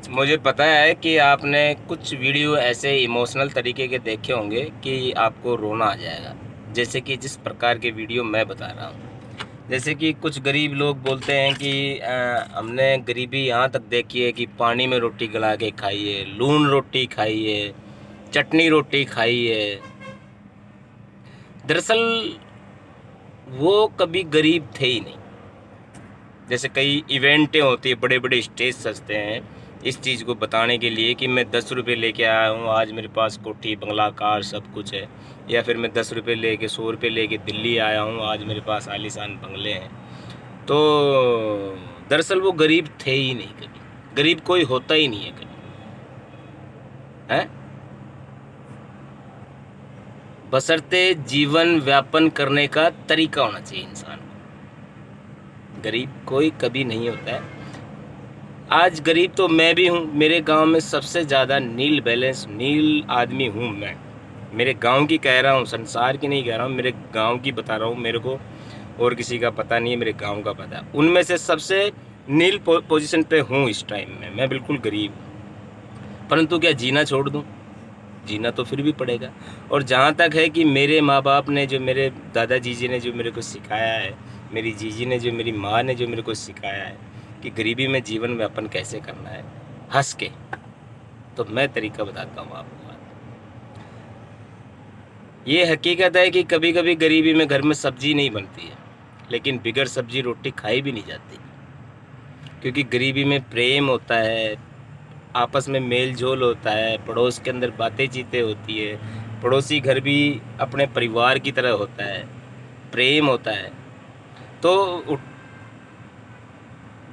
मुझे पता है कि आपने कुछ वीडियो ऐसे इमोशनल तरीके के देखे होंगे कि आपको रोना आ जाएगा। जैसे कि जिस प्रकार के वीडियो मैं बता रहा हूँ। जैसे कि कुछ गरीब लोग बोलते हैं कि हमने गरीबी यहाँ तक देखी है कि पानी में रोटी गला के खाइए, लून रोटी खाइए, चटनी रोटी खाइए। दरअसल वो कभी गरीब थे ही नहीं। जैसे कई इवेंटें होती है, बड़े बड़े स्टेज सजते हैं इस चीज़ को बताने के लिए कि मैं 10 रुपये लेके आया हूँ, आज मेरे पास कोठी बंगला कार सब कुछ है। या फिर मैं 10 रुपये लेके 100 रुपये लेके दिल्ली आया हूँ, आज मेरे पास आलीशान बंगले हैं। तो दरअसल वो गरीब थे ही नहीं कभी। गरीब कोई होता ही नहीं है कभी, है। बशर्ते जीवन व्यापन करने का तरीका होना चाहिए इंसान को। गरीब कोई कभी नहीं होता है। आज गरीब तो मैं भी हूँ। मेरे गांव में सबसे ज़्यादा नील बैलेंस नील आदमी हूँ मैं। मेरे गांव की कह रहा हूँ, संसार की नहीं कह रहा हूँ, मेरे गांव की बता रहा हूँ। मेरे को और किसी का पता नहीं है, मेरे गांव का पता है। उनमें से सबसे नील पोजीशन पे हूँ इस टाइम में। मैं बिल्कुल गरीब हूँ। परंतु क्या जीना छोड़ दूँ? जीना तो फिर भी पड़ेगा। और जहाँ तक है कि मेरे माँ बाप ने जो, मेरे दादा जीजी ने जो मेरे को सिखाया है, मेरी जीजी ने जो, मेरी माँ ने जो मेरे को सिखाया है कि गरीबी में जीवन व्यापन कैसे करना है हंस के, तो मैं तरीका बताता हूँ आपको। ये हकीकत है कि कभी कभी गरीबी में घर में सब्जी नहीं बनती है, लेकिन बिगर सब्जी रोटी खाई भी नहीं जाती। क्योंकि गरीबी में प्रेम होता है, आपस में मेल जोल होता है, पड़ोस के अंदर बातें चीतें होती है, पड़ोसी घर भी अपने परिवार की तरह होता है, प्रेम होता है। तो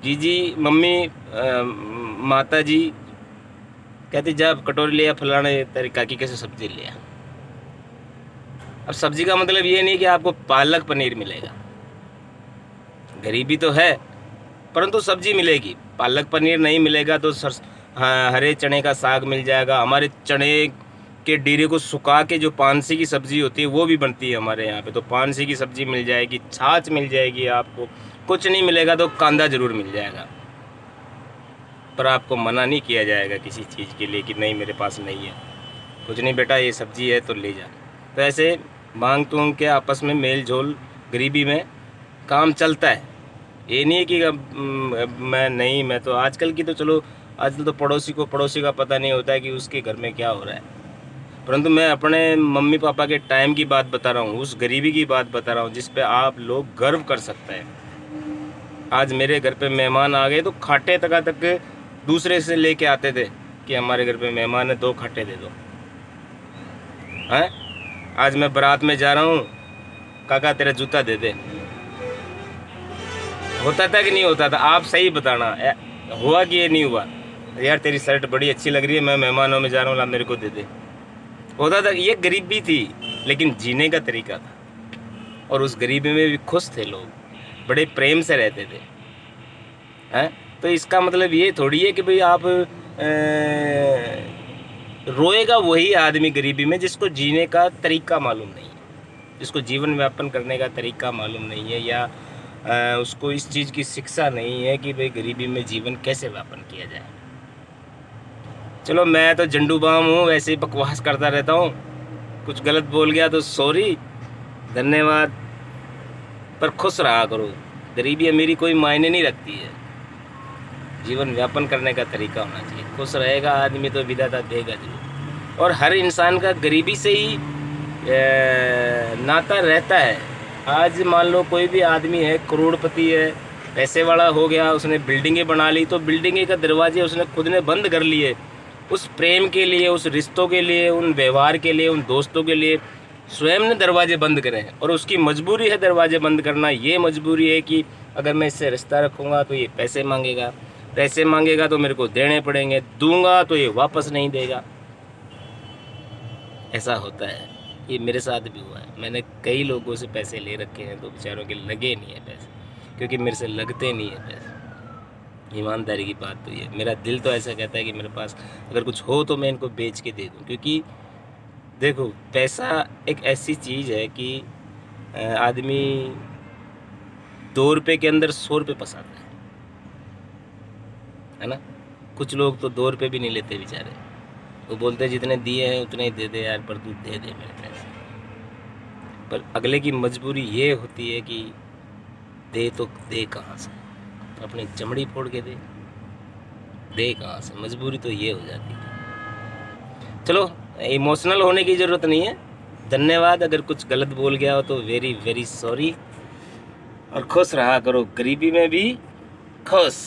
जीजी मम्मी माता जी कहती जब कटोरी लिया फलाने तेरी काकी कैसे सब्जी लिया। अब सब्जी का मतलब ये नहीं कि आपको पालक पनीर मिलेगा। गरीबी तो है परंतु सब्जी मिलेगी। पालक पनीर नहीं मिलेगा तो हरे चने का साग मिल जाएगा। हमारे चने के डीरे को सुखा के जो पानसी की सब्ज़ी होती है वो भी बनती है हमारे यहाँ पे। तो पानसी की सब्ज़ी मिल जाएगी, छाछ मिल जाएगी आपको। कुछ नहीं मिलेगा तो कांदा ज़रूर मिल जाएगा, पर आपको मना नहीं किया जाएगा किसी चीज़ के लिए कि नहीं मेरे पास नहीं है। कुछ नहीं बेटा, ये सब्ज़ी है तो ले जा। तो ऐसे मांग तूंग के आपस में मेल जोल गरीबी में काम चलता है। ये नहीं है कि मैं तो आजकल की तो चलो, आजकल तो पड़ोसी का पता नहीं होता है कि उसके घर में क्या हो रहा है। परंतु मैं अपने मम्मी पापा के टाइम की बात बता रहा हूँ, उस गरीबी की बात बता रहा हूँ जिस पे आप लोग गर्व कर सकते हैं। आज मेरे घर पे मेहमान आ गए तो खाटे तक दूसरे से लेके आते थे कि हमारे घर पे मेहमान है, 2 खाटे दे दो। हैं? आज मैं बारात में जा रहा हूँ, काका तेरा जूता दे दे। होता था कि नहीं होता था? आप सही बताना, हुआ कि ये नहीं हुआ? यार तेरी शर्ट बड़ी अच्छी लग रही है, मैं मेहमानों में जा रहा हूँ, ला मेरे को दे दे। होता था। ये गरीबी थी, लेकिन जीने का तरीका था। और उस गरीबी में भी खुश थे लोग, बड़े प्रेम से रहते थे। हैं? तो इसका मतलब ये थोड़ी है कि भाई आप रोएगा वही आदमी गरीबी में जिसको जीने का तरीका मालूम नहीं है, जिसको जीवन व्यापन करने का तरीका मालूम नहीं है, या उसको इस चीज़ की शिक्षा नहीं है कि भाई गरीबी में जीवन कैसे व्यापन किया जाए। चलो मैं तो झंडू बाम हूँ, वैसे ही बकवास करता रहता हूँ। कुछ गलत बोल गया तो सॉरी, धन्यवाद। पर खुश रहा करो। गरीबी अमीरी कोई मायने नहीं रखती है, जीवन व्यापन करने का तरीका होना चाहिए। खुश रहेगा आदमी तो विधाता देगा जरूर। और हर इंसान का गरीबी से ही नाता रहता है। आज मान लो कोई भी आदमी है, करोड़पति है, पैसे वाला हो गया, उसने बिल्डिंगें बना ली, तो बिल्डिंगे का दरवाजे उसने खुद ने बंद कर लिए। उस प्रेम के लिए, उस रिश्तों के लिए, उन व्यवहार के लिए, उन दोस्तों के लिए स्वयं ने दरवाजे बंद करे हैं। और उसकी मजबूरी है दरवाजे बंद करना। ये मजबूरी है कि अगर मैं इससे रिश्ता रखूँगा तो ये पैसे मांगेगा, पैसे मांगेगा तो मेरे को देने पड़ेंगे, दूंगा तो ये वापस नहीं देगा। ऐसा होता है। ये मेरे साथ भी हुआ है। मैंने कई लोगों से पैसे ले रखे हैं तो बेचारों के लगे नहीं है पैसे, क्योंकि मेरे से लगते नहीं है पैसे। ईमानदारी की बात तो ये, मेरा दिल तो ऐसा कहता है कि मेरे पास अगर कुछ हो तो मैं इनको बेच के दे दूँ। क्योंकि देखो, पैसा एक ऐसी चीज़ है कि आदमी 2 रुपये के अंदर 100 रुपये फंसाता है ना। कुछ लोग तो 2 रुपये भी नहीं लेते बेचारे, वो बोलते जितने दिए हैं उतने ही दे दे यार, पर तू दे दे मेरे पैसे। पर अगले की मजबूरी ये होती है कि दे तो दे कहाँ से, अपनी चमड़ी फोड़ के दे कहाँ से, मजबूरी तो ये हो जाती है। चलो इमोशनल होने की ज़रूरत नहीं है। धन्यवाद, अगर कुछ गलत बोल गया हो तो वेरी वेरी सॉरी, और खुश रहा करो, गरीबी में भी खुश।